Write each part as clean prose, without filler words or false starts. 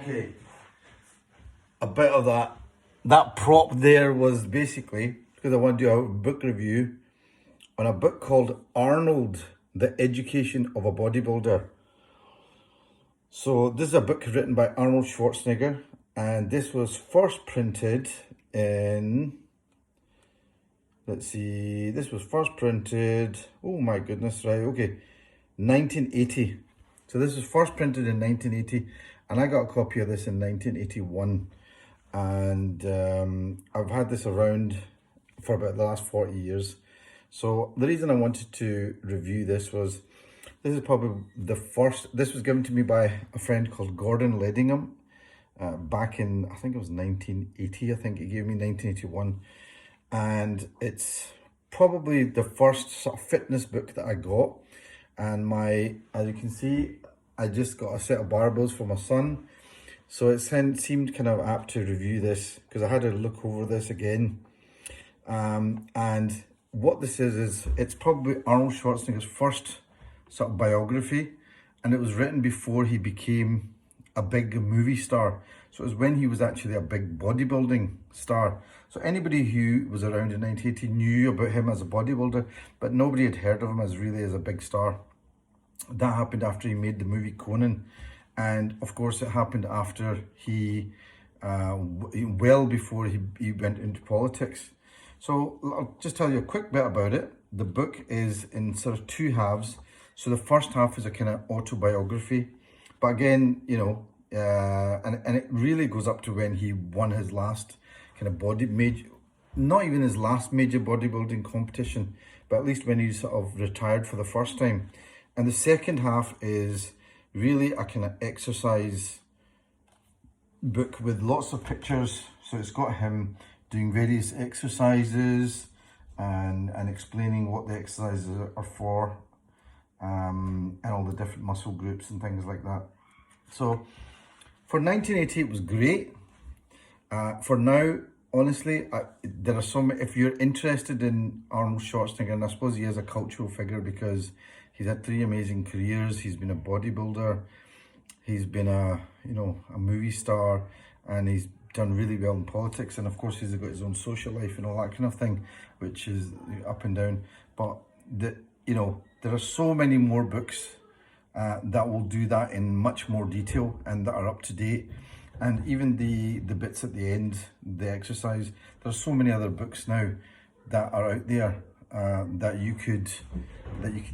Okay, a bit of that prop there was basically because I want to do a book review on a book called Arnold, The Education of a Bodybuilder. So this is a book written by Arnold Schwarzenegger, and this was first printed in, let's see, this was first printed, oh my goodness, right, okay, 1980. So this was first printed in 1980, and I got a copy of this in 1981. And I've had this around for about the last 40 years. So the reason I wanted to review this was, this is probably the first, this was given to me by a friend called Gordon Ledingham back in, I think it was 1980, I think he gave me 1981. And it's probably the first sort of fitness book that I got. And as you can see, I just got a set of barbells for my son. So it seemed kind of apt to review this because I had to look over this again. And what this is it's probably Arnold Schwarzenegger's first sort of biography. And it was written before he became a big movie star. So it was when he was actually a big bodybuilding star. So anybody who was around in 1980 knew about him as a bodybuilder, but nobody had heard of him as a big star. That happened after he made the movie Conan. And of course it happened after he, well before he went into politics. So I'll just tell you a quick bit about it. The book is in sort of two halves. So the first half is a kind of autobiography. But again, you know, and it really goes up to when he won his last kind of not even his last major bodybuilding competition, but at least when he sort of retired for the first time. And the second half is really a kind of exercise book with lots of pictures. So it's got him doing various exercises and explaining what the exercises are for, and all the different muscle groups and things like that. So for 1980, it was great. For now, honestly, there are some, if you're interested in Arnold Schwarzenegger, and I suppose he is a cultural figure because he's had 3 amazing careers. He's been a bodybuilder, he's been a movie star, and he's done really well in politics. And of course, he's got his own social life and all that kind of thing, which is up and down. But there are so many more books that will do that in much more detail and that are up to date. And even the bits at the end, the exercise, there's so many other books now that are out there that you could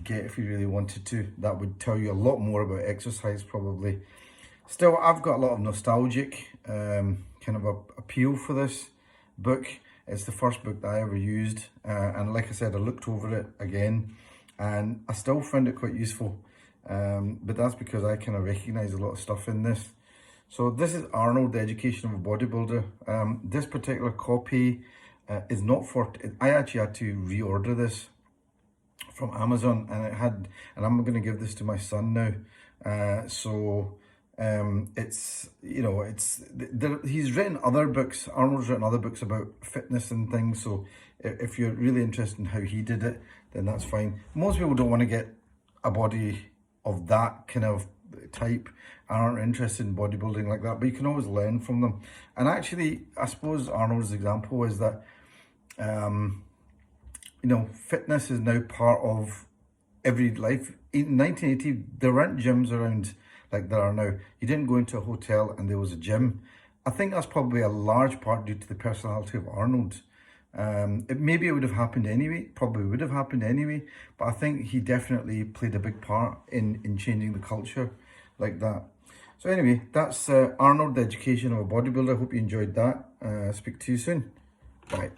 get if you really wanted to. That would tell you a lot more about exercise probably. Still, I've got a lot of nostalgic kind of appeal for this book. It's the first book that I ever used, and like I said, I looked over it again and I still found it quite useful, but that's because I kind of recognize a lot of stuff in this. So this is Arnold, The Education of a Bodybuilder. This particular copy is not for, I actually had to reorder this from Amazon, and I'm going to give this to my son now. He's written other books, Arnold's written other books about fitness and things. So if you're really interested in how he did it, then that's fine. Most people don't want to get a body of that kind of type and aren't interested in bodybuilding like that, but you can always learn from them. And actually, I suppose Arnold's example is that fitness is now part of every life. In 1980, there weren't gyms around like there are now. You didn't go into a hotel and there was a gym. I think that's probably a large part due to the personality of Arnold. Maybe it would have happened anyway, probably would have happened anyway, but I think he definitely played a big part in changing the culture like that. So anyway, that's Arnold, The Education of a Bodybuilder. I hope you enjoyed that. Speak to you soon. Bye.